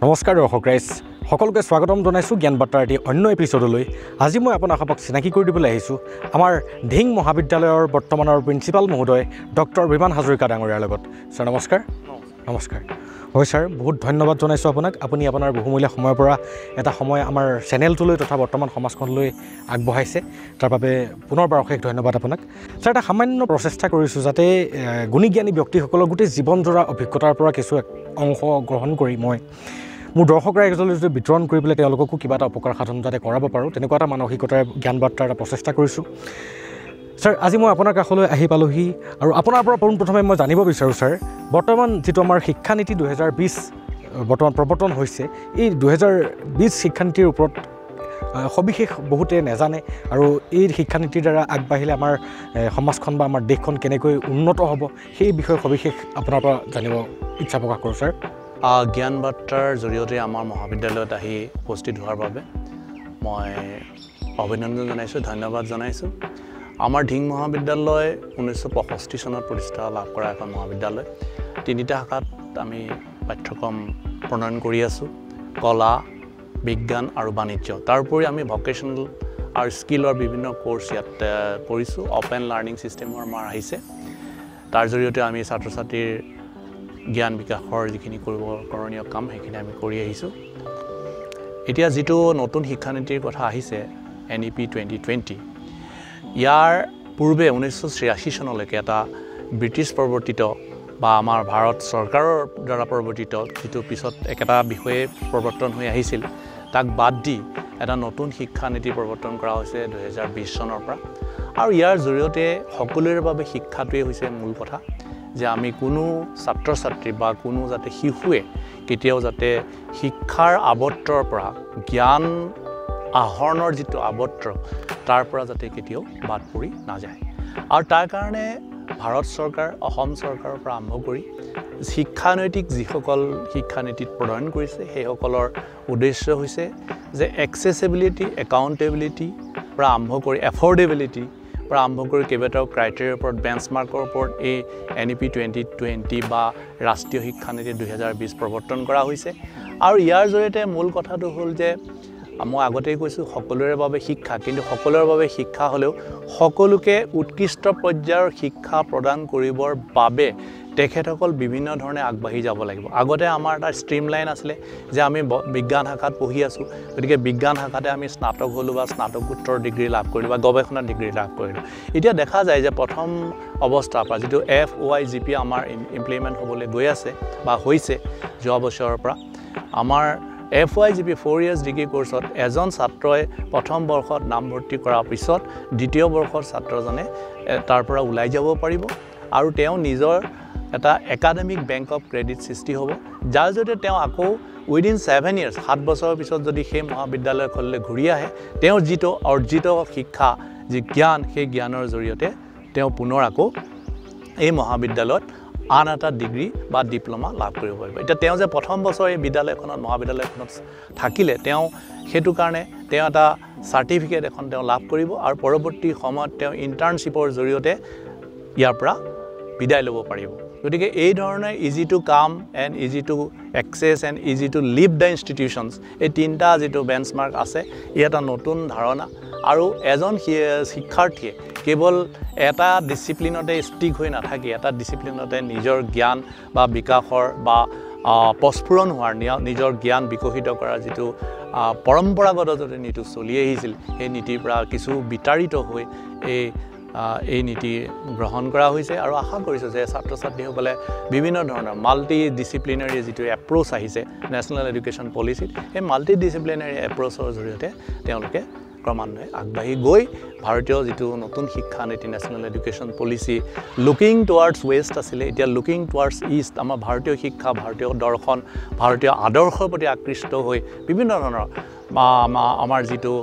নমস্কাৰ দৰ্শক ৰাইজ সকলোকে স্বাগতম জনাইছোঁ জ্ঞান বাৰ্তাৰ এটি অন্য এপিছডলৈ। আজি মই আপোনালোকক চিনাকি কৰি দিবলৈ আহিছোঁ আমাৰ ধিং মহাবিদ্যালয়ৰ বৰ্তমানৰ প্ৰিন্সিপাল মহোদয় ডক্টৰ বিমান হাজৰিকা ডাঙৰীয়াৰ লগত। ছাৰ নমস্কাৰ। নমস্কাৰ। হয় ছাৰ, বহুত ধন্যবাদ জনাইছোঁ আপোনাক। আপুনি আপোনাৰ বহুমূলীয়া সময়ৰ পৰা এটা সময় আমাৰ চেনেলটোলৈ তথা বৰ্তমান সমাজখনলৈ আগবঢ়াইছে, তাৰ বাবে পুনৰবাৰ অশেষ ধন্যবাদ আপোনাক। ছাৰ, এটা সামান্য প্ৰচেষ্টা কৰিছোঁ যাতে গুণীজ্ঞানী ব্যক্তিসকলৰ গোটেই জীৱনজোৰা অভিজ্ঞতাৰ পৰা কিছু অংশ গ্ৰহণ কৰি মই মোৰ দৰ্শক ৰাইজলৈ যদি বিতৰণ কৰি পেলাই তেওঁলোককো কিবা এটা উপকাৰ সাধন যাতে কৰাব পাৰোঁ, তেনেকুৱা এটা মানসিকতাৰে জ্ঞান বাৰ্তাৰ এটা প্ৰচেষ্টা কৰিছোঁ। ছাৰ, আজি মই আপোনাৰ কাষলৈ আহি পালোহি আৰু আপোনাৰ পৰা পোনপ্ৰথমে মই জানিব বিচাৰোঁ ছাৰ, বৰ্তমান যিটো আমাৰ শিক্ষানীতি 2020 বৰ্তমান প্ৰৱৰ্তন হৈছে, এই 2020 শিক্ষানীতিৰ ওপৰত সবিশেষ বহুতে নাজানে আৰু এই শিক্ষানীতিৰ দ্বাৰা আগবাঢ়িলে আমাৰ সমাজখন বা আমাৰ দেশখন কেনেকৈ উন্নত হ'ব সেই বিষয়ে সবিশেষ আপোনাৰ পৰা জানিব ইচ্ছা প্ৰকাশ কৰোঁ ছাৰ। জ্ঞান বাৰ্তাৰ জৰিয়তে আমাৰ মহাবিদ্যালয়ত আহি উপস্থিত হোৱাৰ বাবে মই অভিনন্দন জনাইছোঁ, ধন্যবাদ জনাইছোঁ। আমাৰ ধিং মহাবিদ্যালয় 1965 চনত প্ৰতিষ্ঠা লাভ কৰা এখন মহাবিদ্যালয়। তিনিটা শাখাত আমি পাঠ্যক্ৰম প্ৰণয়ন কৰি আছোঁ: কলা, বিজ্ঞান আৰু বাণিজ্য। তাৰোপৰি আমি ভকেশ্যনেল আৰু স্কিলৰ বিভিন্ন কোৰ্চ ইয়াত কৰিছোঁ। অপেন লাৰ্ণিং ছিষ্টেমৰ আমাৰ আহিছে, তাৰ জৰিয়তে আমি ছাত্ৰ ছাত্ৰীৰ জ্ঞান বিকাশৰ যিখিনি কৰিবকৰণীয় কাম সেইখিনি আমি কৰি আহিছোঁ। এতিয়া যিটো নতুন শিক্ষানীতিৰ কথা আহিছে NEP 2020, ইয়াৰ পূৰ্বে 1986 চনলৈকে এটা ব্ৰিটিছ প্ৰৱৰ্তিত বা আমাৰ ভাৰত চৰকাৰৰ দ্বাৰা প্ৰৱৰ্তিত যিটো পিছত একেটা বিষয়ে প্ৰৱৰ্তন হৈ আহিছিল, তাক বাদ দি এটা নতুন শিক্ষানীতি প্ৰৱৰ্তন কৰা হৈছে 2020 চনৰ পৰা। আৰু ইয়াৰ জৰিয়তে সকলোৰে বাবে শিক্ষাটোৱেই হৈছে মূল কথা, যে আমি কোনো ছাত্ৰ ছাত্ৰী বা কোনো যাতে শিশুৱে কেতিয়াও যাতে শিক্ষাৰ আৱৰ্তৰ পৰা, জ্ঞান আহৰণৰ যিটো আৱৰ্ত, তাৰ পৰা যাতে কেতিয়াও বাদ পৰি নাযায়। আৰু তাৰ কাৰণে ভাৰত চৰকাৰ, অসম চৰকাৰৰ পৰা আৰম্ভ কৰি শিক্ষানৈতিক যিসকল শিক্ষানীতিত প্ৰণয়ন কৰিছে সেইসকলৰ উদ্দেশ্য হৈছে যে এক্সেচিবিলিটি, একাউণ্টেবিলিটি পৰা আৰম্ভ কৰি এফৰ্ডেবিলিটি পৰা আৰম্ভ কৰি কেইবাটাও ক্ৰাইটেৰিয়াৰ ওপৰত, বেঞ্চমাৰ্কৰ ওপৰত এই NEP 2020 বা ৰাষ্ট্ৰীয় শিক্ষানীতি 2020 প্ৰৱৰ্তন কৰা হৈছে। আৰু ইয়াৰ জৰিয়তে মূল কথাটো হ'ল যে মই আগতেই কৈছোঁ সকলোৰে বাবে শিক্ষা, কিন্তু সকলোৰে বাবে শিক্ষা হ'লেও সকলোকে উৎকৃষ্ট পৰ্যায়ৰ শিক্ষা প্ৰদান কৰিবৰ বাবে তেখেতসকল বিভিন্ন ধৰণে আগবাঢ়ি যাব লাগিব। আগতে আমাৰ এটা ষ্ট্ৰীমলাইন আছিলে যে আমি বিজ্ঞান শাখাত পঢ়ি আছোঁ, গতিকে বিজ্ঞান শাখাতে আমি স্নাতক হ'লোঁ বা স্নাতকোত্তৰ ডিগ্ৰী লাভ কৰিলোঁ বা গৱেষণা ডিগ্ৰী লাভ কৰিলোঁ। এতিয়া দেখা যায় যে প্ৰথম অৱস্থাৰ পৰা যিটো FYGP আমাৰ ইমপ্লিমেণ্ট হ'বলৈ গৈ আছে বা হৈছে যোৱা বছৰৰ পৰা, আমাৰ FYGP 4 years ডিগ্ৰী কোৰ্চত এজন ছাত্ৰই প্ৰথম বৰ্ষত নামভৰ্তি কৰাৰ পিছত দ্বিতীয় বৰ্ষৰ ছাত্ৰজনে তাৰ পৰা ওলাই যাব পাৰিব আৰু তেওঁ নিজৰ এটা একাডেমিক বেংক অফ ক্ৰেডিট সৃষ্টি হ'ব, যাৰ জৰিয়তে তেওঁ আকৌ উইদিন 7 years 7 বছৰৰ পিছত যদি সেই মহাবিদ্যালয়খনলৈ ঘূৰি আহে, তেওঁৰ যিটো অৰ্জিত শিক্ষা, যি জ্ঞান, সেই জ্ঞানৰ জৰিয়তে তেওঁ পুনৰ আকৌ এই মহাবিদ্যালয়ত আন এটা ডিগ্ৰী বা ডিপ্ল'মা লাভ কৰিব পাৰিব। এতিয়া তেওঁ যে প্ৰথম বছৰ এই বিদ্যালয়খনত, মহাবিদ্যালয়খনত থাকিলে, তেওঁ সেইটো কাৰণে তেওঁ এটা চাৰ্টিফিকেট এখন তেওঁ লাভ কৰিব আৰু পৰৱৰ্তী সময়ত তেওঁ ইণ্টাৰ্ণশ্বিপৰ জৰিয়তে ইয়াৰ পৰা বিদায় ল'ব পাৰিব। গতিকে এই ধৰণে easy to come and easy to access and easy to leave the institutions, এই তিনিটা যিটো বেঞ্চমাৰ্ক আছে, ই এটা নতুন ধাৰণা। আৰু এজন শিক্ষাৰ্থীয়ে কেৱল এটা ডিচিপ্লিনতে ষ্টিক হৈ নাথাকি, এটা ডিচিপ্লিনতে নিজৰ জ্ঞান বা বিকাশৰ বা প্ৰস্ফুৰণ হোৱাৰ, নিজৰ জ্ঞান বিকশিত কৰাৰ যিটো পৰম্পৰাগত যদি নীতি চলি আহিছিল, সেই নীতিৰ পৰা কিছু বিতাড়িত হৈ এই নীতি গ্ৰহণ কৰা হৈছে। আৰু আশা কৰিছোঁ যে ছাত্ৰ ছাত্ৰীসকলে বিভিন্ন ধৰণৰ মাল্টি ডিচিপ্লিনাৰী যিটো এপ্ৰ'চ আহিছে নেশ্যনেল এডুকেশ্যন পলিচিত, সেই মাল্টি ডিচিপ্লিনাৰী এপ্ৰ'চৰ জৰিয়তে তেওঁলোকে ক্ৰমান্বয়ে আগবাঢ়ি গৈ ভাৰতীয় যিটো নতুন শিক্ষানীতি national education policy looking towards west আছিলে, এতিয়া লুকিং টুৱাৰ্ডছ ইষ্ট, আমাৰ ভাৰতীয় শিক্ষা, ভাৰতীয় দৰ্শন, ভাৰতীয় আদৰ্শৰ প্ৰতি আকৃষ্ট হৈ বিভিন্ন ধৰণৰ আমাৰ যিটো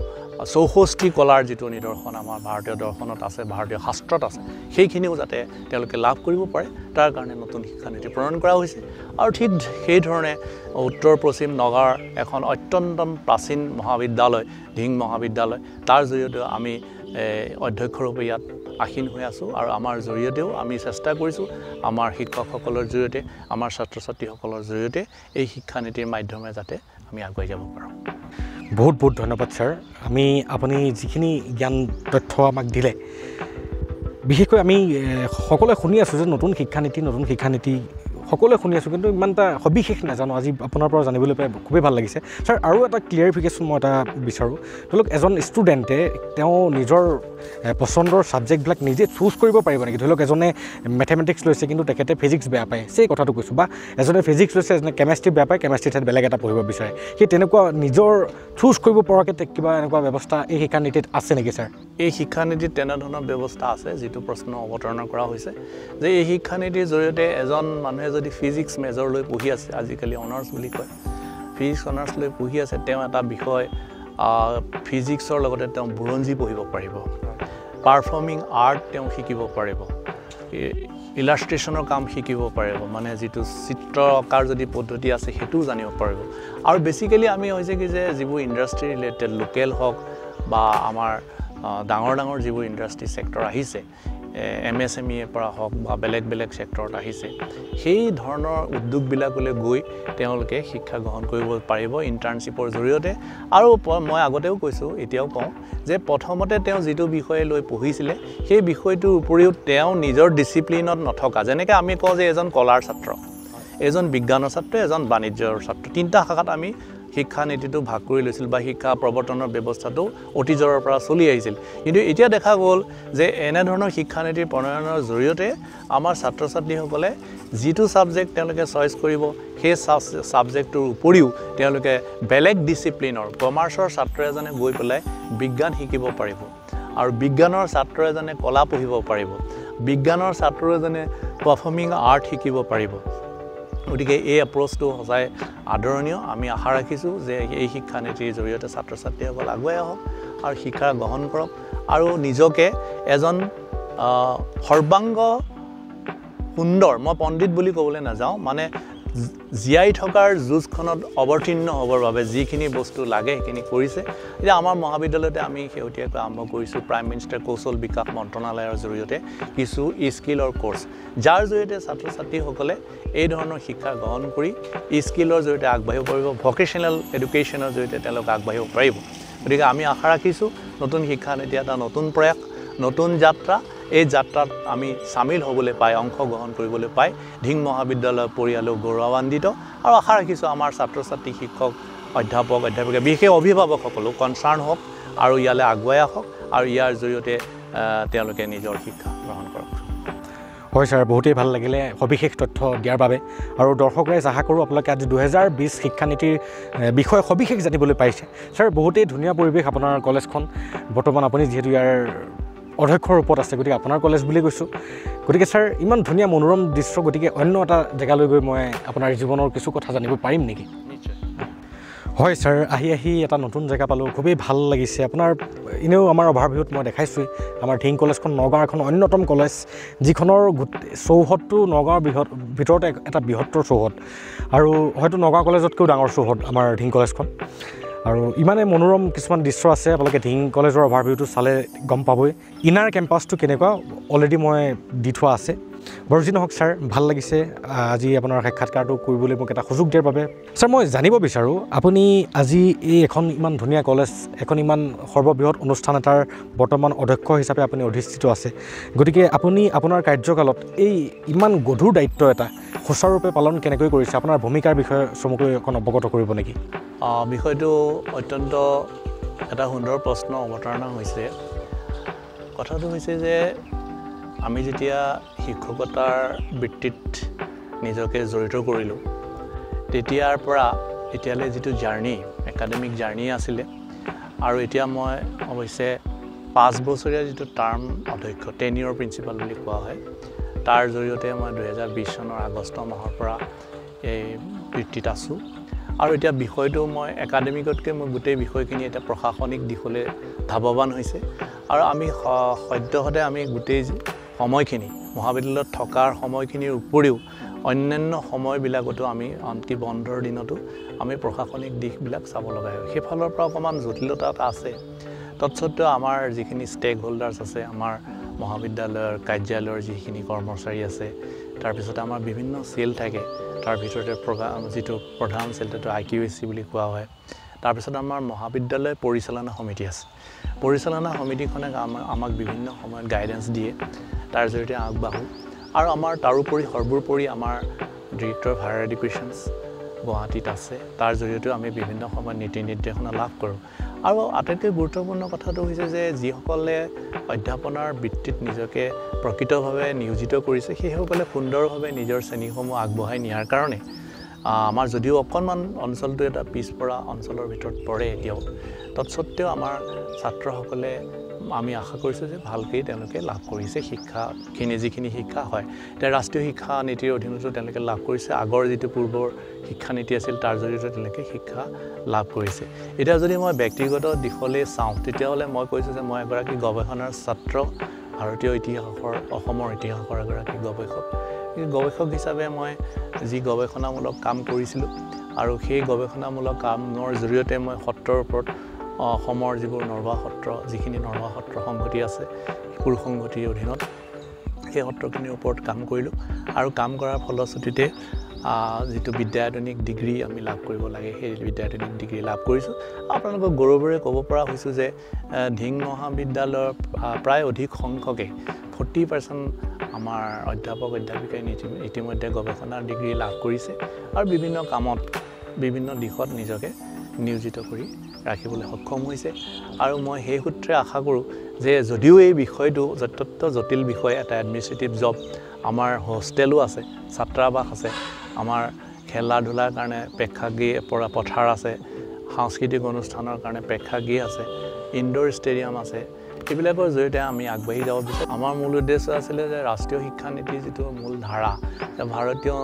চৌষষ্ঠি কলাৰ যিটো নিদৰ্শন আমাৰ ভাৰতীয় দৰ্শনত আছে, ভাৰতীয় শাস্ত্ৰত আছে, সেইখিনিও যাতে তেওঁলোকে লাভ কৰিব পাৰে, তাৰ কাৰণে নতুন শিক্ষানীতি প্ৰণয়ন কৰা হৈছে। আৰু ঠিক সেইধৰণে উত্তৰ পশ্চিম নগাঁৱৰ এখন অত্যন্ত প্ৰাচীন মহাবিদ্যালয় ধিং মহাবিদ্যালয়, তাৰ জৰিয়তে আমি অধ্যক্ষৰূপে ইয়াত আসীন হৈ আছোঁ আৰু আমাৰ জৰিয়তেও আমি চেষ্টা কৰিছোঁ আমাৰ শিক্ষকসকলৰ জৰিয়তে আমাৰ ছাত্ৰ ছাত্ৰীসকলৰ জৰিয়তে এই শিক্ষানীতিৰ মাধ্যমে যাতে আমি আগুৱাই যাব পাৰোঁ। বহুত বহুত ধন্যবাদ ছাৰ। আমি আপুনি যিখিনি জ্ঞান তথ্য আমাক দিলে, বিশেষকৈ আমি সকলোৱে শুনি আছোঁ যে নতুন শিক্ষানীতি সকলোৱে শুনি আছোঁ, কিন্তু ইমান এটা সবিশেষ নাজানো। আজি আপোনাৰ পৰা জানিবলৈ পাই খুবেই ভাল লাগিছে ছাৰ। আৰু এটা ক্লিয়াৰিফিকেশ্যন মই এটা বিচাৰোঁ, ধৰি লওক এজন ষ্টুডেণ্টে তেওঁ নিজৰ পচন্দৰ ছাবজেক্টবিলাক নিজে চুজ কৰিব পাৰিব নেকি? ধৰি লওক এজনে মেথমেটিক্স লৈছে কিন্তু তেখেতে ফিজিক্স বেয়া পায়, সেই কথাটো কৈছোঁ, বা এজনে ফিজিক্স লৈছে এজনে কেমেষ্ট্ৰি বেয়া পায়, কেমেষ্ট্ৰি ঠাইত বেলেগ এটা পঢ়িব বিচাৰে, সেই তেনেকুৱা নিজৰ চুজ কৰিব পৰাকৈ কিবা এনেকুৱা ব্যৱস্থা এই শিক্ষানীতিত আছে নেকি ছাৰ? এই শিক্ষানীতিত তেনেধৰণৰ ব্যৱস্থা আছে, যিটো প্ৰশ্ন অৱতাৰণা কৰা হৈছে যে এই শিক্ষানীতিৰ জৰিয়তে এজন মানুহে যদি ফিজিক্স মেজৰ লৈ পঢ়ি আছে, আজিকালি অনাৰ্ছ বুলি কয়, ফিজিক্স অনাৰ্ছ লৈ পঢ়ি আছে, তেওঁ এটা বিষয় ফিজিক্সৰ লগতে তেওঁ বুৰঞ্জী পঢ়িব পাৰিব, পাৰফৰ্মিং আৰ্ট তেওঁ শিকিব পাৰিব, ইলাষ্ট্ৰেশ্যনৰ কাম শিকিব পাৰিব, মানে যিটো চিত্ৰ অঁকাৰ যদি পদ্ধতি আছে সেইটোও জানিব পাৰিব। আৰু বেচিকেলি আমি হৈছে কি যে যিবোৰ ইণ্ডাষ্ট্ৰি ৰিলেটেড লোকেল হওক বা আমাৰ ডাঙৰ যিবোৰ ইণ্ডাষ্ট্ৰি ছেক্টৰ আহিছে, MSMEৰ পৰা হওক বা বেলেগ ছেক্টৰত আহিছে, সেই ধৰণৰ উদ্যোগবিলাকলৈ গৈ তেওঁলোকে শিক্ষা গ্ৰহণ কৰিব পাৰিব ইণ্টাৰ্ণশ্বিপৰ জৰিয়তে। আৰু মই আগতেও কৈছোঁ, এতিয়াও কওঁ যে প্ৰথমতে তেওঁ যিটো বিষয়ে লৈ পঢ়িছিলে সেই বিষয়টোৰ উপৰিও তেওঁ নিজৰ ডিচিপ্লিনত নথকা, যেনেকৈ আমি কওঁ যে এজন কলাৰ ছাত্ৰ, এজন বিজ্ঞানৰ ছাত্ৰ, এজন বাণিজ্যৰ ছাত্ৰ, তিনিটা শাখাত আমি শিক্ষানীতিটো ভাগ কৰি লৈছিল বা শিক্ষা প্ৰৱৰ্তনৰ ব্যৱস্থাটো অতীজৰ পৰা চলি আহিছিল। কিন্তু এতিয়া দেখা গ'ল যে এনেধৰণৰ শিক্ষানীতিৰ প্ৰণয়নৰ জৰিয়তে আমাৰ ছাত্ৰ ছাত্ৰীসকলে যিটো ছাবজেক্ট তেওঁলোকে চইচ কৰিব, সেই ছাবজেক্টটোৰ উপৰিও তেওঁলোকে বেলেগ ডিচিপ্লিনৰ, কমাৰ্চৰ ছাত্ৰ এজনে গৈ পেলাই বিজ্ঞান শিকিব পাৰিব, আৰু বিজ্ঞানৰ ছাত্ৰ এজনে কলা পঢ়িব পাৰিব, বিজ্ঞানৰ ছাত্ৰ এজনে পাৰফৰ্মিং আৰ্ট শিকিব পাৰিব। গতিকে এই এপ্ৰ'চটো সঁচাই আদৰণীয়। আমি আশা ৰাখিছোঁ যে এই শিক্ষানীতিৰ জৰিয়তে ছাত্ৰ ছাত্ৰীসকল আগুৱাই আহক আৰু শিক্ষা গ্ৰহণ কৰক আৰু নিজকে এজন সৰ্বাংগ সুন্দৰ, মই পণ্ডিত বুলি ক'বলৈ নাযাওঁ, মানে জীয়াই থকাৰ যুঁজখনত অৱতীৰ্ণ হ'বৰ বাবে যিখিনি বস্তু লাগে সেইখিনি কৰিছে। এতিয়া আমাৰ মহাবিদ্যালয়তে আমি শেহতীয়াকৈ আৰম্ভ কৰিছোঁ প্ৰাইম মিনিষ্টাৰ কৌশল বিকাশ মন্ত্ৰণালয়ৰ জৰিয়তে কিছু স্কিলৰ কোৰ্চ, যাৰ জৰিয়তে ছাত্ৰ ছাত্ৰীসকলে এই ধৰণৰ শিক্ষা গ্ৰহণ কৰি স্কিলৰ জৰিয়তে আগবাঢ়িব পাৰিব, ভকেশ্যনেল এডুকেশ্যনৰ জৰিয়তে তেওঁলোক আগবাঢ়িব পাৰিব। গতিকে আমি আশা ৰাখিছোঁ নতুন শিক্ষানীতি এটা নতুন প্ৰয়াস, নতুন যাত্ৰা, এই যাত্ৰাত আমি চামিল হ'বলৈ পাই, অংশগ্ৰহণ কৰিবলৈ পাই ধিং মহাবিদ্যালয় পৰিয়ালেও গৌৰৱান্বিত। আৰু আশা ৰাখিছোঁ আমাৰ ছাত্ৰ ছাত্ৰী, শিক্ষক, অধ্যাপিকা, বিশেষ অভিভাৱকসকলো কনচাৰ্ণ হওক আৰু ইয়ালৈ আগুৱাই আহক আৰু ইয়াৰ জৰিয়তে তেওঁলোকে নিজৰ শিক্ষা গ্ৰহণ কৰক। হয় ছাৰ, বহুতেই ভাল লাগিলে সবিশেষ তথ্য দিয়াৰ বাবে। আৰু দৰ্শক ৰাইজ, আশা কৰোঁ আপোনালোকে আজি 2020 শিক্ষানীতিৰ বিষয়ে সবিশেষ জানিবলৈ পাইছে। ছাৰ, বহুতেই ধুনীয়া পৰিৱেশ আপোনাৰ কলেজখন, বৰ্তমান আপুনি যিহেতু ইয়াৰ অধ্যক্ষৰ ৰূপত আছে, গতিকে আপোনাৰ কলেজ বুলি কৈছোঁ। গতিকে ছাৰ, ইমান ধুনীয়া মনোৰম দৃশ্য, গতিকে অন্য এটা জেগালৈ গৈ মই আপোনাৰ জীৱনৰ কিছু কথা জানিব পাৰিম নেকি? নিশ্চয়। হয় ছাৰ, আহি এটা নতুন জেগা পালোঁ, খুবেই ভাল লাগিছে। আপোনাৰ এনেও আমাৰ অভাৰভিউত মই দেখাইছোঁৱেই, আমাৰ ধিং কলেজখন নগাঁৱৰ এখন অন্যতম কলেজ, যিখনৰ চৌহদটো নগাঁৱৰ ভিতৰতে এটা বৃহত্তৰ চৌহদ, আৰু হয়তো নগাঁও কলেজতকৈও ডাঙৰ চৌহদ আমাৰ ধিং কলেজখন। আৰু ইমানেই মনোৰম কিছুমান দৃশ্য আছে, আপোনালোকে ধিং কলেজৰ অভাৰভিউটো চালে গম পাবই। ইনাৰ কেম্পাছটো কেনেকুৱা অলৰেডি মই দি থোৱা আছে। বাৰু যি নহওক ছাৰ, ভাল লাগিছে আজি আপোনাৰ সাক্ষাৎকাৰটো কৰিবলৈ মোক এটা সুযোগ দিয়াৰ বাবে। ছাৰ, মই জানিব বিচাৰোঁ, আপুনি আজি এই এখন ইমান ধুনীয়া কলেজ, এখন ইমান সৰ্ববৃহৎ অনুষ্ঠান এটাৰ বৰ্তমান অধ্যক্ষ হিচাপে আপুনি অধিষ্ঠিত আছে, গতিকে আপুনি আপোনাৰ কাৰ্যকালত এই ইমান গধুৰ দায়িত্ব এটা সুচাৰুৰূপে পালন কেনেকৈ কৰিছে, আপোনাৰ ভূমিকাৰ বিষয়ে চমুকৈ অকণ অৱগত কৰিব নেকি? বিষয়টো অত্যন্ত এটা সুন্দৰ প্ৰশ্ন অৱতাৰণা হৈছে। কথাটো হৈছে যে আমি যেতিয়া শিক্ষকতাৰ বৃত্তিত নিজকে জড়িত কৰিলোঁ, তেতিয়াৰ পৰা এতিয়ালৈ যিটো জাৰ্ণি, একাডেমিক জাৰ্ণি আছিলে, আৰু এতিয়া মই অৱশ্যে 5 বছৰীয়া যিটো টাৰ্ম অধ্যক্ষ, টেনিয়ৰ প্ৰিন্সিপাল বুলি কোৱা হয়, তাৰ জৰিয়তে মই 2020 চনৰ আগষ্ট মাহৰ পৰা এই বৃত্তিত আছোঁ। আৰু এতিয়া বিষয়টো মই একাডেমিকতকৈ মই গোটেই বিষয়খিনি এতিয়া প্ৰশাসনিক দিশলৈ ধাৱবান হৈছে। আৰু আমি সদ্যহতে আমি গোটেই সময়খিনি মহাবিদ্যালয়ত থকাৰ সময়খিনিৰ উপৰিও অন্যান্য সময়বিলাকতো আমি আনকি বন্ধৰ দিনতো আমি প্ৰশাসনিক দিশবিলাক চাব লগা হয়। সেইফালৰ পৰা অকণমান জটিলতা এটা আছে। তৎসত্ত্বেও আমাৰ যিখিনি ষ্টেক হোল্ডাৰ্ছ আছে আমাৰ মহাবিদ্যালয়ৰ কাৰ্যালয়ৰ যিখিনি কৰ্মচাৰী আছে তাৰপিছতে আমাৰ বিভিন্ন চেল থাকে তাৰ ভিতৰতে যিটো প্ৰধান চেল সেইটো IQAC বুলি কোৱা হয় তাৰপিছত আমাৰ মহাবিদ্যালয় পৰিচালনা সমিতি আছে পৰিচালনা সমিতিখনে আমাক বিভিন্ন সময়ত গাইডেন্স দিয়ে তাৰ জৰিয়তে আগবাঢ়ো আৰু আমাৰ তাৰোপৰি সৰ্বোপৰি আমাৰ ডিৰেক্টৰ অফ হায়াৰ এডুকেশ্যনছ গুৱাহাটীত আছে তাৰ জৰিয়তেও আমি বিভিন্ন সময়ত নীতি নিৰ্দেশনা লাভ কৰোঁ আৰু আটাইতকৈ গুৰুত্বপূৰ্ণ কথাটো হৈছে যে যিসকলে অধ্যাপনাৰ বৃত্তিত নিজকে প্ৰকৃতভাৱে নিয়োজিত কৰিছে সেইসকলে সুন্দৰভাৱে নিজৰ শ্ৰেণীসমূহ আগবঢ়াই নিয়াৰ কাৰণে আমাৰ যদিও অকণমান অঞ্চলটো এটা পিছপৰা অঞ্চলৰ ভিতৰত পৰে এতিয়াও তৎসত্ত্বেও আমাৰ ছাত্ৰসকলে আমি আশা কৰিছোঁ যে ভালকৈ তেওঁলোকে লাভ কৰিছে শিক্ষাখিনি যিখিনি শিক্ষা হয় এতিয়া ৰাষ্ট্ৰীয় শিক্ষা নীতিৰ অধীনতো তেওঁলোকে লাভ কৰিছে আগৰ যিটো পূৰ্বৰ শিক্ষানীতি আছিল তাৰ জৰিয়তে তেওঁলোকে শিক্ষা লাভ কৰিছে এতিয়া যদি মই ব্যক্তিগত দিশলৈ চাওঁ তেতিয়াহ'লে মই কৈছোঁ যে মই এগৰাকী গৱেষণাৰ ছাত্ৰ ভাৰতীয় ইতিহাসৰ অসমৰ ইতিহাসৰ এগৰাকী গৱেষক হিচাপে মই যি গৱেষণামূলক কাম কৰিছিলোঁ আৰু সেই গৱেষণামূলক কামৰ জৰিয়তে মই সত্ৰৰ ওপৰত অসমৰ যিবোৰ নৰৱা সত্ৰ যিখিনি নৰৱা সত্ৰ সংগঠি আছে কুল সংগঠিৰ অধীনত সেই সত্ৰখিনিৰ ওপৰত কাম কৰিলোঁ আৰু কাম কৰাৰ ফলশ্ৰুতিতে যিটো বিদ্যায়তনিক ডিগ্ৰী আমি লাভ কৰিব লাগে সেই বিদ্যায়তনিক ডিগ্ৰী লাভ কৰিছোঁ আপোনালোকক গৌৰৱেৰে ক'ব পৰা হৈছোঁ যে ধিং মহাবিদ্যালয়ৰ প্ৰায় অধিক সংখ্যকে 40% আমাৰ অধ্যাপক অধ্যাপিকাই ইতিমধ্যে গৱেষণাৰ ডিগ্ৰী লাভ কৰিছে আৰু বিভিন্ন কামত বিভিন্ন দিশত নিজকে নিয়োজিত কৰি ৰাখিবলৈ সক্ষম হৈছে আৰু মই সেই সূত্ৰে আশা কৰোঁ যে যদিও এই বিষয়টো যথেষ্ট জটিল বিষয় এটা এডমিনিষ্ট্ৰেটিভ জব আমাৰ হোষ্টেলো আছে ছাত্ৰাবাস আছে আমাৰ খেলা ধূলাৰ কাৰণে প্ৰেক্ষাগৃহ পথাৰ আছে সাংস্কৃতিক অনুষ্ঠানৰ কাৰণে প্ৰেক্ষাগৃহ আছে ইনডোৰ ষ্টেডিয়াম আছে এইবিলাকৰ জৰিয়তে আমি আগবাঢ়ি যাব বিচাৰোঁ আমাৰ মূল উদ্দেশ্য আছিলে যে ৰাষ্ট্ৰীয় শিক্ষানীতিৰ যিটো মূল ধাৰা ভাৰতীয়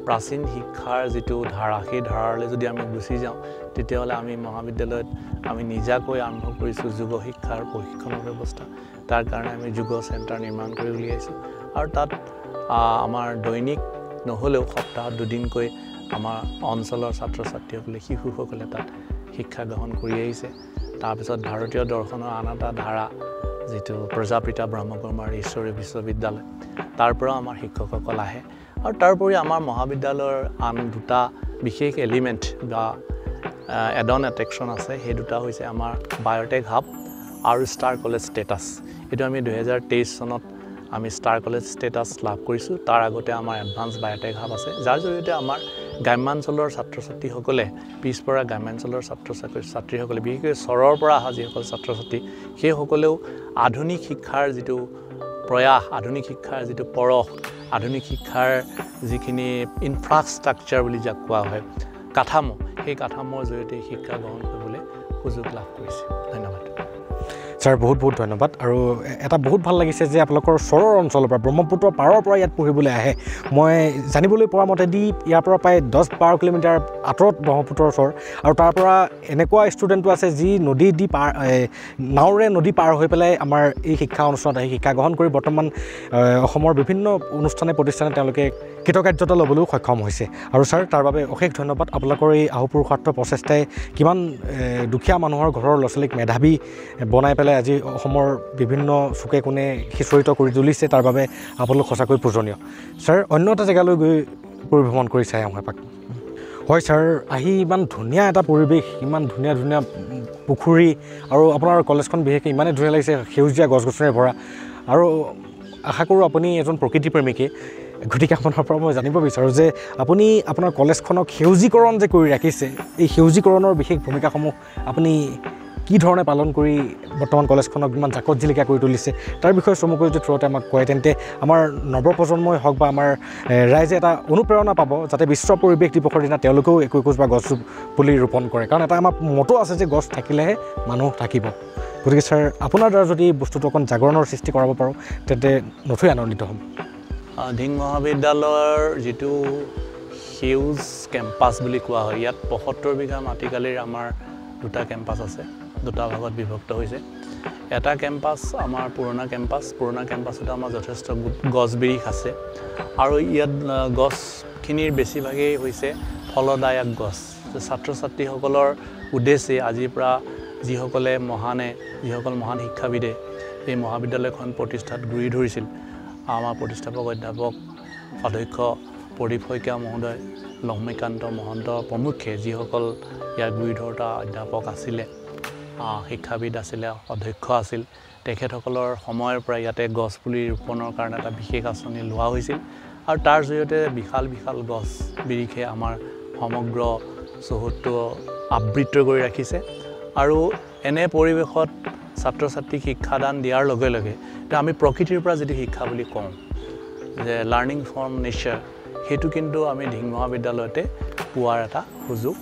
প্ৰাচীন শিক্ষাৰ যিটো ধাৰা সেই ধাৰালৈ যদি আমি গুচি যাওঁ তেতিয়াহ'লে আমি মহাবিদ্যালয়ত আমি নিজাকৈ আৰম্ভ কৰিছোঁ যুৱ শিক্ষাৰ প্ৰশিক্ষণৰ ব্যৱস্থা তাৰ কাৰণে আমি যুৱ চেণ্টাৰ নিৰ্মাণ কৰি উলিয়াইছোঁ আৰু তাত আমাৰ দৈনিক নহ'লেও সপ্তাহত দুদিনকৈ আমাৰ অঞ্চলৰ ছাত্ৰ ছাত্ৰীসকলে শিশুসকলে তাত শিক্ষা গ্ৰহণ কৰি আহিছে তাৰপিছত ভাৰতীয় দৰ্শনৰ আন এটা ধাৰা যিটো প্ৰজাপিতা ব্ৰহ্মকুমাৰ ঈশ্বৰী বিশ্ববিদ্যালয় তাৰ পৰা আমাৰ শিক্ষকসকল আহে আৰু তাৰোপৰি আমাৰ মহাবিদ্যালয়ৰ আন দুটা বিশেষ এলিমেণ্ট বা এডন এট্ৰেকশ্যন আছে সেই দুটা হৈছে আমাৰ বায়'টেক হাব আৰু ষ্টাৰ কলেজ ষ্টেটাছ এইটো আমি 2023 চনত আমি ষ্টাৰ কলেজ ষ্টেটাছ লাভ কৰিছোঁ তাৰ আগতে আমাৰ এডভান্স বায়'টেক হাব আছে যাৰ জৰিয়তে আমাৰ গ্ৰাম্যাঞ্চলৰ ছাত্ৰ ছাত্ৰীসকলে পিছপৰা গ্ৰাম্যাঞ্চলৰ ছাত্ৰ ছাত্ৰীসকলে বিশেষকৈ চহৰৰ পৰা অহা যিসকল ছাত্ৰ ছাত্ৰী সেইসকলেও আধুনিক শিক্ষাৰ যিটো প্ৰয়াস আধুনিক শিক্ষাৰ যিটো পৰশ আধুনিক শিক্ষাৰ যিখিনি ইনফ্ৰাষ্ট্ৰাকচাৰ বুলি যাক কোৱা হয় কাঠামো সেই কাঠামোৰ জৰিয়তে শিক্ষা গ্ৰহণ কৰিবলৈ সুযোগ লাভ কৰিছে ধন্যবাদ ছাৰ বহুত বহুত ধন্যবাদ আৰু এটা বহুত ভাল লাগিছে যে আপোনালোকৰ চৰৰ অঞ্চলৰ পৰা ব্ৰহ্মপুত্ৰৰ পাৰৰ পৰা ইয়াত পঢ়িবলৈ আহে মই জানিবলৈ পোৱা মতেদি ইয়াৰ পৰা প্ৰায় 10-12 কিলোমিটাৰ আঁতৰত ব্ৰহ্মপুত্ৰৰ চৰ আৰু তাৰ পৰা এনেকুৱা ষ্টুডেণ্টো আছে যি নাৱেৰে নদী পাৰ হৈ পেলাই আমাৰ এই শিক্ষা অনুষ্ঠানত আহি শিক্ষা গ্ৰহণ কৰি বৰ্তমান অসমৰ বিভিন্ন অনুষ্ঠানে প্ৰতিষ্ঠানে তেওঁলোকে কৃতকাৰ্যতা ল'বলৈও সক্ষম হৈছে আৰু ছাৰ তাৰ বাবে অশেষ ধন্যবাদ আপোনালোকৰ এই আহুপুৰুষাৰ্থ প্ৰচেষ্টাই কিমান দুখীয়া মানুহৰ ঘৰৰ ল'ৰা ছোৱালীক মেধাৱী বনাই পেলাই আজি অসমৰ বিভিন্ন চুকে কোণে সিঁচৰিত কৰি তুলিছে তাৰ বাবে আপোনালোক সঁচাকৈ পূজনীয় ছাৰ অন্য এটা জেগালৈ গৈ পৰিভ্ৰমণ কৰি চাই আহোঁ এপাক হয় ছাৰ আহি ইমান ধুনীয়া এটা পৰিৱেশ ইমান ধুনীয়া ধুনীয়া পুখুৰী আৰু আপোনাৰ কলেজখন বিশেষকৈ ইমানেই ধুনীয়া লাগিছে সেউজীয়া গছ গছনিৰে ভৰা আৰু আশা কৰোঁ আপুনি এজন প্ৰকৃতিপ্ৰেমীকে গতিকে আপোনাৰ পৰা মই জানিব বিচাৰোঁ যে আপুনি আপোনাৰ কলেজখনক সেউজীকৰণ যে কৰি ৰাখিছে এই সেউজীকৰণৰ বিশেষ ভূমিকাসমূহ আপুনি কি ধৰণে পালন কৰি বৰ্তমান কলেজখনক ইমান জাকত জিলিকা কৰি তুলিছে তাৰ বিষয়ে চমুকৈ যদি থ্ৰুতে আমাক কয় তেন্তে আমাৰ নৱপ্ৰজন্মই হওক বা আমাৰ ৰাইজে এটা অনুপ্ৰেৰণা পাব যাতে বিশ্ব পৰিৱেশ দিৱসৰ দিনা তেওঁলোকেও একোজ বা গছ পুলি ৰোপণ কৰে কাৰণ এটা আমাৰ মটো আছে যে গছ থাকিলেহে মানুহ থাকিব গতিকে ছাৰ আপোনাৰ দ্বাৰা যদি বস্তুটো অকণ জাগৰণৰ সৃষ্টি কৰাব পাৰোঁ তেন্তে নথৈ আনন্দিত হ'ম ধিং মহাবিদ্যালয়ৰ যিটো সেউজ কেম্পাছ বুলি কোৱা হয় ইয়াত ৭৫ বিঘা মাটিকালিৰ আমাৰ দুটা কেম্পাছ আছে দুটা ভাগত বিভক্ত হৈছে এটা কেম্পাছ আমাৰ পুৰণা কেম্পাছত আমাৰ যথেষ্ট গছ বিৰিখ আছে আৰু ইয়াত গছখিনিৰ বেছিভাগেই হৈছে ফলদায়ক গছ ছাত্ৰ ছাত্ৰীসকলৰ উদ্দেশ্যে আজিৰ পৰা যিসকলে যিসকল মহান শিক্ষাবিদে এই মহাবিদ্যালয়খন প্ৰতিষ্ঠাত গুৰি ধৰিছিল আমাৰ প্ৰতিষ্ঠাপক অধ্যাপক অধ্যক্ষ প্ৰদীপ শইকীয়া মহোদয় লক্ষ্মীকান্ত মহন্ত প্ৰমুখ্যে যিসকল ইয়াৰ গুৰি ধৰোঁতা অধ্যাপক আছিলে শিক্ষাবিদ আছিলে অধ্যক্ষ আছিল তেখেতসকলৰ সময়ৰ পৰা ইয়াতে গছ পুলি ৰোপণৰ কাৰণে এটা বিশেষ আঁচনি লোৱা হৈছিল আৰু তাৰ জৰিয়তে বিশাল বিশাল গছ বিৰিখে আমাৰ সমগ্ৰ চৌহদটো আবৃত কৰি ৰাখিছে আৰু এনে পৰিৱেশত ছাত্ৰ ছাত্ৰীক শিক্ষাদান দিয়াৰ লগে লগে আমি প্ৰকৃতিৰ পৰা যদি শিক্ষা বুলি কওঁ যে লাৰ্ণিং ফ্ৰম নেচাৰ সেইটো কিন্তু আমি ধিং মহাবিদ্যালয়তে পোৱাৰ এটা সুযোগ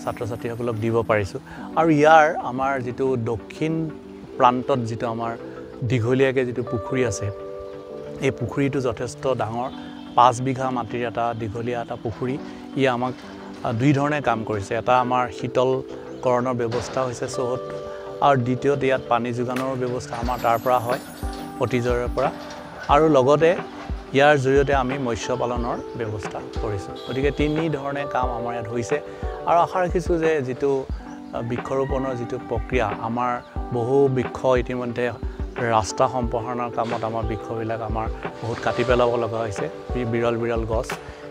ছাত্ৰ ছাত্ৰীসকলক দিব পাৰিছোঁ আৰু ইয়াৰ আমাৰ যিটো দক্ষিণ প্ৰান্তত যিটো আমাৰ দীঘলীয়াকৈ যিটো পুখুৰী আছে এই পুখুৰীটো যথেষ্ট ডাঙৰ 5 বিঘা মাটিৰ এটা দীঘলীয়া এটা পুখুৰী ই আমাক দুই ধৰণে কাম কৰিছে এটা আমাৰ শীতলকৰণৰ ব্যৱস্থা হৈছে চৌহদ আৰু দ্বিতীয়তে ইয়াত পানী যোগানৰ ব্যৱস্থা আমাৰ তাৰ পৰা হয় অতীজৰে পৰা আৰু লগতে ইয়াৰ জৰিয়তে আমি মৎস্য পালনৰ ব্যৱস্থা কৰিছোঁ গতিকে তিনি ধৰণে কাম আমাৰ ইয়াত হৈছে আৰু আশা ৰাখিছোঁ যে যিটো বৃক্ষৰোপণৰ যিটো প্ৰক্ৰিয়া আমাৰ বহু বৃক্ষ ইতিমধ্যে ৰাস্তা সম্প্ৰসাৰণৰ কামত আমাৰ বৃক্ষবিলাক আমাৰ বহুত কাটি পেলাব লগা হৈছে বিৰল গছ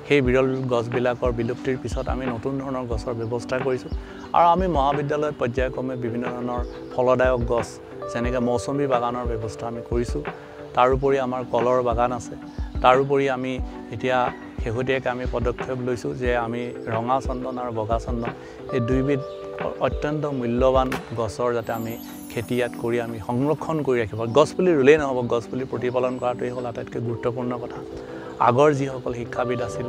সেই বিৰল গছবিলাকৰ বিলুপ্তিৰ পিছত আমি নতুন ধৰণৰ গছৰ ব্যৱস্থা কৰিছোঁ আৰু আমি মহাবিদ্যালয়ত পৰ্যায়ক্ৰমে বিভিন্ন ধৰণৰ ফলদায়ক গছ যেনেকৈ মৌচুমী বাগানৰ ব্যৱস্থা আমি কৰিছোঁ তাৰোপৰি আমাৰ কলৰ বাগান আছে তাৰোপৰি আমি এতিয়া শেহতীয়াকৈ আমি পদক্ষেপ লৈছোঁ যে আমি ৰঙা চন্দন আৰু বগা চন্দন এই দুইবিধ অত্যন্ত মূল্যৱান গছৰ যাতে আমি খেতি ইয়াত কৰি আমি সংৰক্ষণ কৰি ৰাখিব গছপুলি ৰুলেই নহ'ব গছপুলি প্ৰতিপালন কৰাটোৱেই হ'ল আটাইতকৈ গুৰুত্বপূৰ্ণ কথা আগৰ যিসকল শিক্ষাবিদ আছিল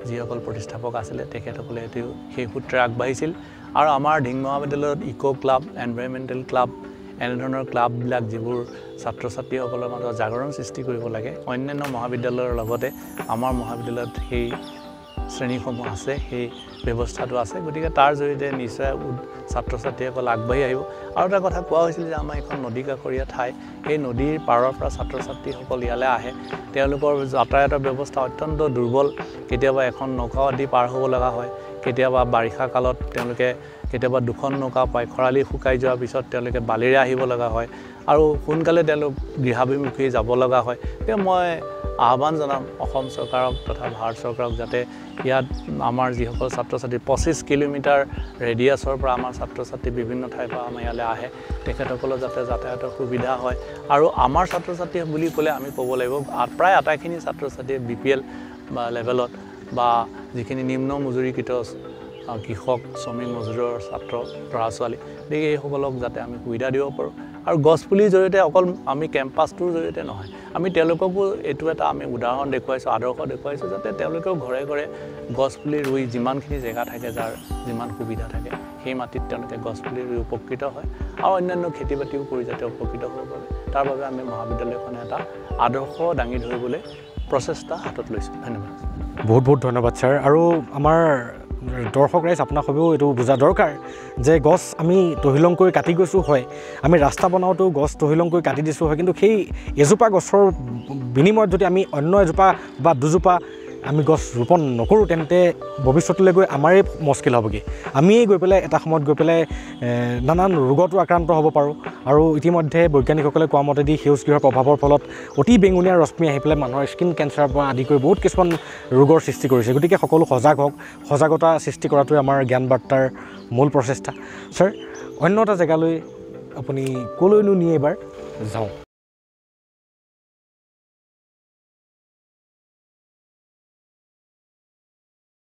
যিসকল প্ৰতিষ্ঠাপক আছিলে তেখেতসকলে এইটো সেই সূত্ৰে আগবাঢ়িছিল আৰু আমাৰ ধিং মহাবিদ্যালয়ত ইক' ক্লাব এনভাইৰমেণ্টেল ক্লাব এনেধৰণৰ ক্লাববিলাক যিবোৰ ছাত্ৰ ছাত্ৰীসকলৰ মাজত জাগৰণ সৃষ্টি কৰিব লাগে অন্যান্য মহাবিদ্যালয়ৰ লগতে আমাৰ মহাবিদ্যালয়ত সেই শ্ৰেণীসমূহ আছে সেই ব্যৱস্থাটো আছে গতিকে তাৰ জৰিয়তে নিশ্চয় ছাত্ৰ ছাত্ৰীসকল আগবাঢ়ি আহিব আৰু এটা কথা কোৱা হৈছিল যে আমাৰ এখন নদী কাষৰীয়া ঠাই এই নদীৰ পাৰৰ পৰা ছাত্ৰ ছাত্ৰীসকল ইয়ালৈ আহে তেওঁলোকৰ যাতায়াতৰ ব্যৱস্থা অত্যন্ত দুৰ্বল কেতিয়াবা এখন নৌকাও আদি পাৰ হ'ব লগা হয় কেতিয়াবা বাৰিষা কালত তেওঁলোকে কেতিয়াবা দুখন নৌকা পায় খৰালি শুকাই যোৱাৰ পিছত তেওঁলোকে বালিৰে আহিব লগা হয় আৰু সোনকালে তেওঁলোক গৃহাভিমুখী যাব লগা হয় গতিকে মই আহ্বান জনাম অসম চৰকাৰক তথা ভাৰত চৰকাৰক যাতে ইয়াত আমাৰ যিসকল ছাত্ৰ ছাত্ৰী 25 কিলোমিটাৰ ৰেডিয়াছৰ পৰা আমাৰ ছাত্ৰ ছাত্ৰী বিভিন্ন ঠাইৰ পৰা আমাৰ ইয়ালৈ আহে তেখেতসকলৰ যাতে যাতায়াতৰ সুবিধা হয় আৰু আমাৰ ছাত্ৰ ছাত্ৰী বুলি ক'লে আমি ক'ব লাগিব প্ৰায় আটাইখিনি ছাত্ৰ ছাত্ৰীয়ে BPL বা লেভেলত বা যিখিনি নিম্ন মজুৰিকৃত কৃষক শ্ৰমিক মজুৰৰ ছাত্ৰ ল'ৰা ছোৱালী গতিকে এইসকলক যাতে আমি সুবিধা দিব পাৰোঁ আৰু গছপুলিৰ জৰিয়তে অকল আমি কেম্পাছটোৰ জৰিয়তে নহয় আমি তেওঁলোককো এইটো এটা আমি উদাহৰণ দেখুৱাইছোঁ আদৰ্শ দেখুৱাইছোঁ যাতে তেওঁলোকেও ঘৰে ঘৰে গছপুলি ৰুই যিমানখিনি জেগা থাকে যাৰ যিমান সুবিধা থাকে সেই মাটিত তেওঁলোকে গছপুলি ৰুই উপকৃত হয় আৰু অন্যান্য খেতি বাতিও কৰি যাতে উপকৃত হ'ব পাৰে তাৰ বাবে আমি মহাবিদ্যালয়খনে এটা আদৰ্শ দাঙি ধৰিবলৈ প্ৰচেষ্টা হাতত লৈছোঁ ধন্যবাদ বহুত ধন্যবাদ ছাৰ আৰু আমাৰ দৰ্শক ৰাইজ আপোনাক সবেও এইটো বুজা দৰকাৰ যে গছ আমি তহিলং কৰি কাটি গৈছোঁ হয় আমি ৰাস্তা বনাওঁতেও গছ তহিলং কৰি কাটি দিছোঁ হয় কিন্তু সেই এজোপা গছৰ বিনিময়ত যদি আমি অন্য এজোপা বা দুজোপা আমি গছ ৰোপণ নকৰোঁ তেন্তে ভৱিষ্যতলৈ গৈ আমাৰেই মুস্কিল হ'বগৈ আমিয়েই গৈ পেলাই এটা সময়ত গৈ পেলাই নানান ৰোগতো আক্ৰান্ত হ'ব পাৰোঁ আৰু ইতিমধ্যে বৈজ্ঞানিকসকলে কোৱা মতেদি সেউজ গৃহৰ প্ৰভাৱৰ ফলত অতি বেঙুনীয়া ৰশ্মি আহি পেলাই মানুহৰ স্কিন কেঞ্চাৰৰ পৰা আদি কৰি বহুত কিছুমান ৰোগৰ সৃষ্টি কৰিছে গতিকে সকলো সজাগ হওক সজাগতা সৃষ্টি কৰাটোৱে আমাৰ জ্ঞান বাৰ্তাৰ মূল প্ৰচেষ্টা ছাৰ অন্য এটা জেগালৈ আপুনি ক'লৈনো নিয়ে এবাৰ যাওঁ